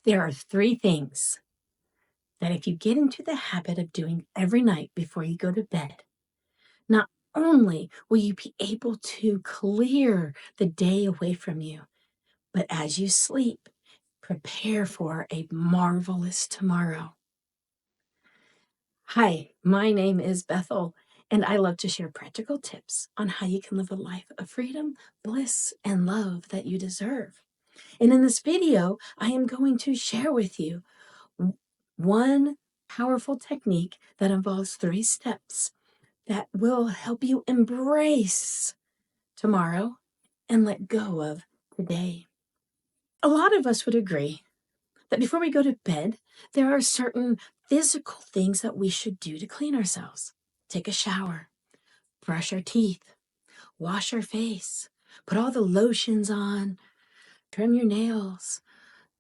There are 3 things that if you get into the habit of doing every night before you go to bed, not only will you be able to clear the day away from you, but as you sleep, prepare for a marvelous tomorrow. Hi, my name is Bethel, and I love to share practical tips on how you can live a life of freedom, bliss, and love that you deserve. And in this video, I am going to share with you one powerful technique that involves 3 steps that will help you embrace tomorrow and let go of today. A lot of us would agree that before we go to bed, there are certain physical things that we should do to clean ourselves. Take a shower, brush our teeth, wash our face, put all the lotions on, trim your nails.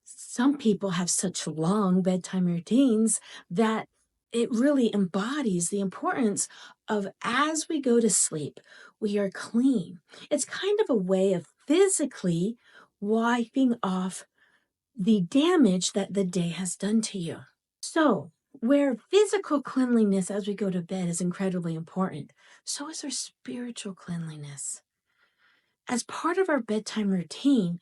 Some people have such long bedtime routines that it really embodies the importance of, as we go to sleep, we are clean. It's kind of a way of physically wiping off the damage that the day has done to you. So, where physical cleanliness as we go to bed is incredibly important, so is our spiritual cleanliness. As part of our bedtime routine,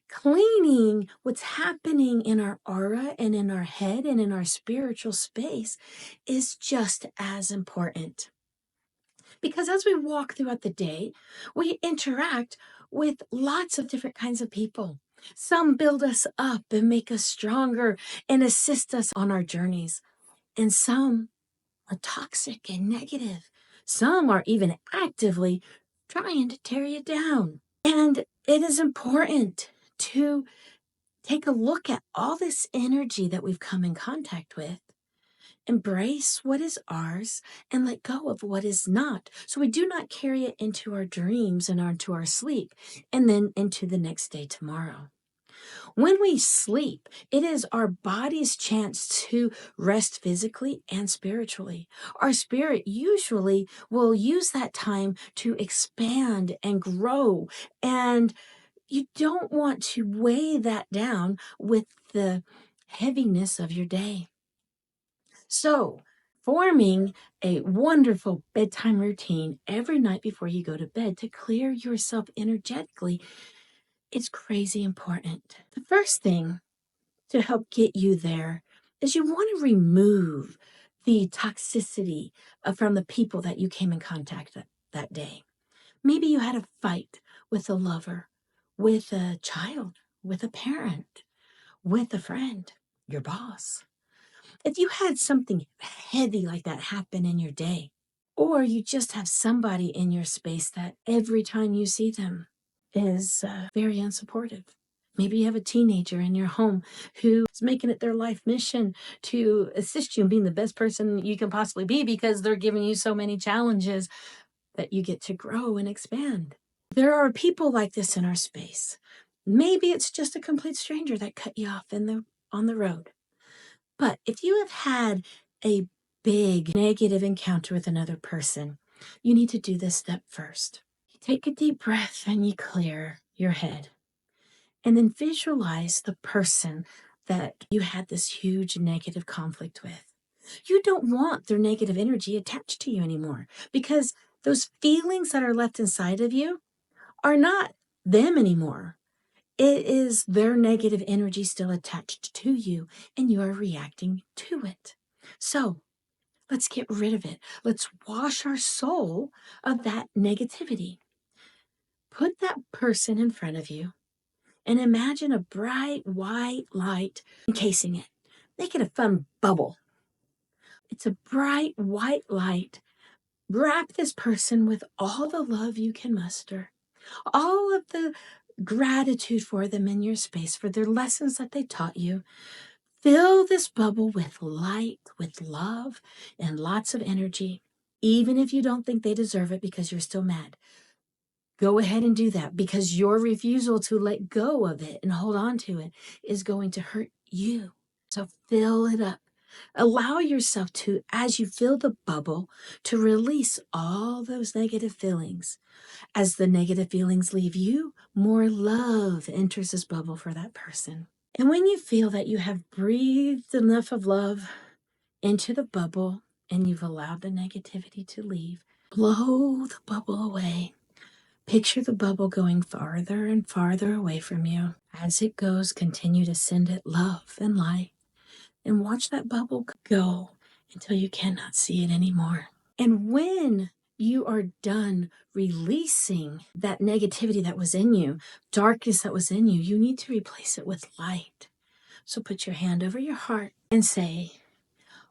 cleaning what's happening in our aura and in our head and in our spiritual space is just as important. Because as we walk throughout the day, we interact with lots of different kinds of people. Some build us up and make us stronger and assist us on our journeys. And some are toxic and negative. Some are even actively trying to tear you down. And it is important to take a look at all this energy that we've come in contact with, embrace what is ours, and let go of what is not. So we do not carry it into our dreams and into our sleep, and then into the next day tomorrow. When we sleep, it is our body's chance to rest physically and spiritually. Our spirit usually will use that time to expand and grow, and you don't want to weigh that down with the heaviness of your day. So, forming a wonderful bedtime routine every night before you go to bed to clear yourself energetically is crazy important. The first thing to help get you there is you want to remove the toxicity from the people that you came in contact with that day. Maybe you had a fight with a lover, with a child, with a parent, with a friend, your boss. If you had something heavy like that happen in your day, or you just have somebody in your space that every time you see them is very unsupportive. Maybe you have a teenager in your home who is making it their life mission to assist you in being the best person you can possibly be because they're giving you so many challenges that you get to grow and expand. There are people like this in our space. Maybe it's just a complete stranger that cut you off on the road. But if you have had a big negative encounter with another person, you need to do this step first. You take a deep breath and you clear your head. And then visualize the person that you had this huge negative conflict with. You don't want their negative energy attached to you anymore because those feelings that are left inside of you are not them anymore. It is their negative energy still attached to you, and you are reacting to it. So let's get rid of it. Let's wash our soul of that negativity. Put that person in front of you and imagine a bright white light encasing it. Make it a fun bubble. It's a bright white light. Wrap this person with all the love you can muster, all of the gratitude for them in your space, for their lessons that they taught you. Fill this bubble with light, with love, and lots of energy, even if you don't think they deserve it because you're still mad. Go ahead and do that because your refusal to let go of it and hold on to it is going to hurt you. So fill it up. Allow yourself to, as you fill the bubble, to release all those negative feelings. As the negative feelings leave you, more love enters this bubble for that person. And when you feel that you have breathed enough of love into the bubble and you've allowed the negativity to leave, blow the bubble away. Picture the bubble going farther and farther away from you. As it goes, continue to send it love and light and watch that bubble go until you cannot see it anymore. And when you are done releasing that negativity that was in you, darkness that was in you, you need to replace it with light. So put your hand over your heart and say,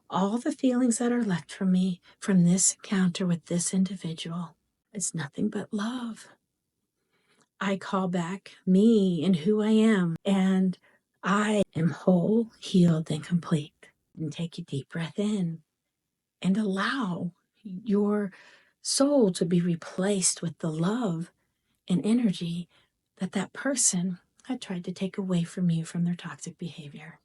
all the feelings that are left from me from this encounter with this individual, it's nothing but love. I call back me and who I am, and I am whole, healed, and complete. And take a deep breath in and allow your soul to be replaced with the love and energy that that person had tried to take away from you from their toxic behavior.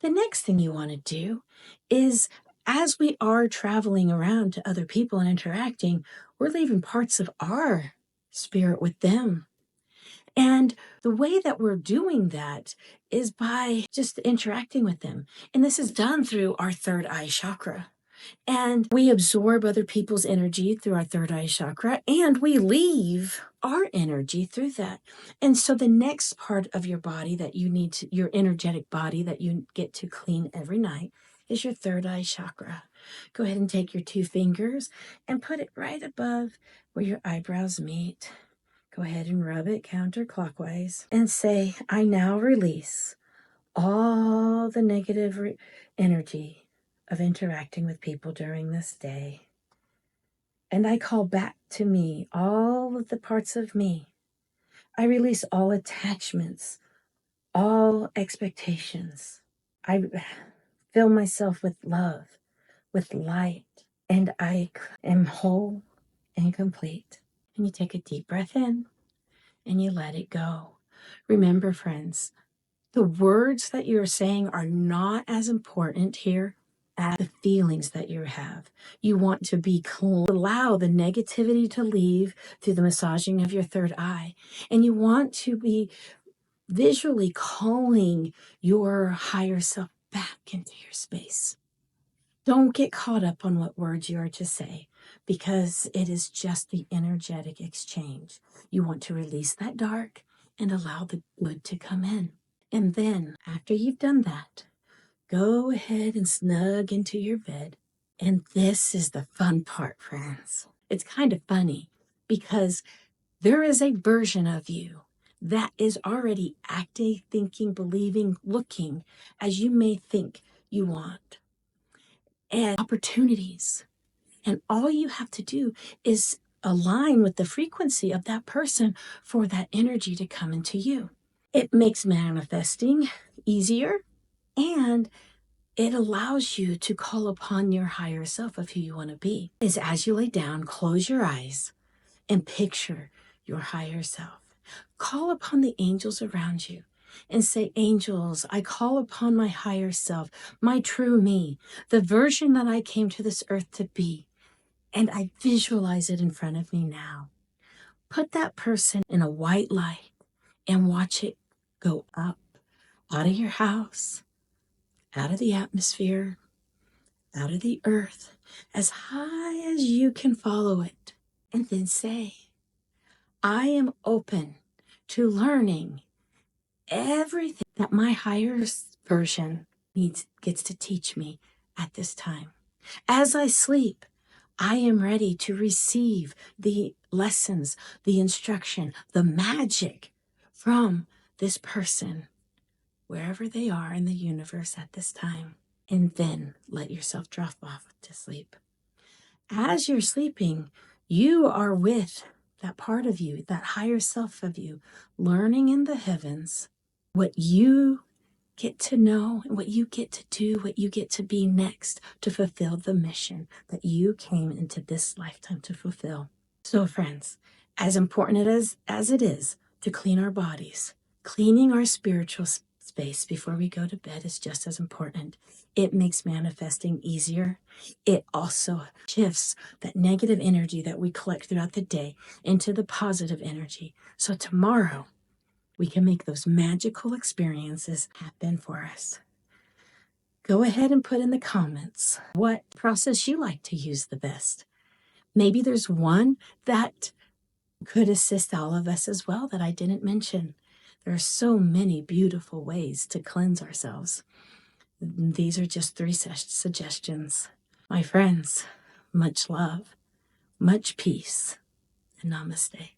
The next thing you want to do is, as we are traveling around to other people and interacting, we're leaving parts of our spirit with them. And the way that we're doing that is by just interacting with them. And this is done through our third eye chakra. And we absorb other people's energy through our third eye chakra, and we leave our energy through that. And so the next part of your body that you need to, your energetic body that you get to clean every night, is your third eye chakra. Go ahead and take your 2 fingers and put it right above where your eyebrows meet. Go ahead and rub it counterclockwise and say, I now release all the negative energy of interacting with people during this day. And I call back to me all of the parts of me. I release all attachments, all expectations. I fill myself with love, with light, and I am whole and complete. And you take a deep breath in and you let it go. Remember, friends, the words that you're saying are not as important here as the feelings that you have. You want to be clean, allow the negativity to leave through the massaging of your third eye. And you want to be visually calling your higher self back into your space. Don't get caught up on what words you are to say, because it is just the energetic exchange. You want to release that dark and allow the good to come in. And then, after you've done that, go ahead and snug into your bed. And this is the fun part, friends. It's kind of funny because there is a version of you that is already acting, thinking, believing, looking as you may think you want, and opportunities. And all you have to do is align with the frequency of that person for that energy to come into you. It makes manifesting easier, and it allows you to call upon your higher self of who you want to be. Is as you lay down, close your eyes and picture your higher self. Call upon the angels around you and say, angels, I call upon my higher self, my true me, the version that I came to this earth to be. And I visualize it in front of me now. Put that person in a white light and watch it go up out of your house, out of the atmosphere, out of the earth, as high as you can follow it. And then say, I am open to learning everything that my higher version gets to teach me at this time. As I sleep, I am ready to receive the lessons, the instruction, the magic from this person, wherever they are in the universe at this time. And then let yourself drop off to sleep. As you're sleeping, you are with that part of you, that higher self of you, learning in the heavens what you get to know and what you get to do, what you get to be next to fulfill the mission that you came into this lifetime to fulfill. So, friends, as important as it is to clean our bodies, cleaning our spiritual space before we go to bed is just as important. It makes manifesting easier. It also shifts that negative energy that we collect throughout the day into the positive energy. So tomorrow, we can make those magical experiences happen for us. Go ahead and put in the comments what process you like to use the best. Maybe there's one that could assist all of us as well that I didn't mention. There are so many beautiful ways to cleanse ourselves. These are just 3 suggestions. My friends, much love, much peace, and namaste.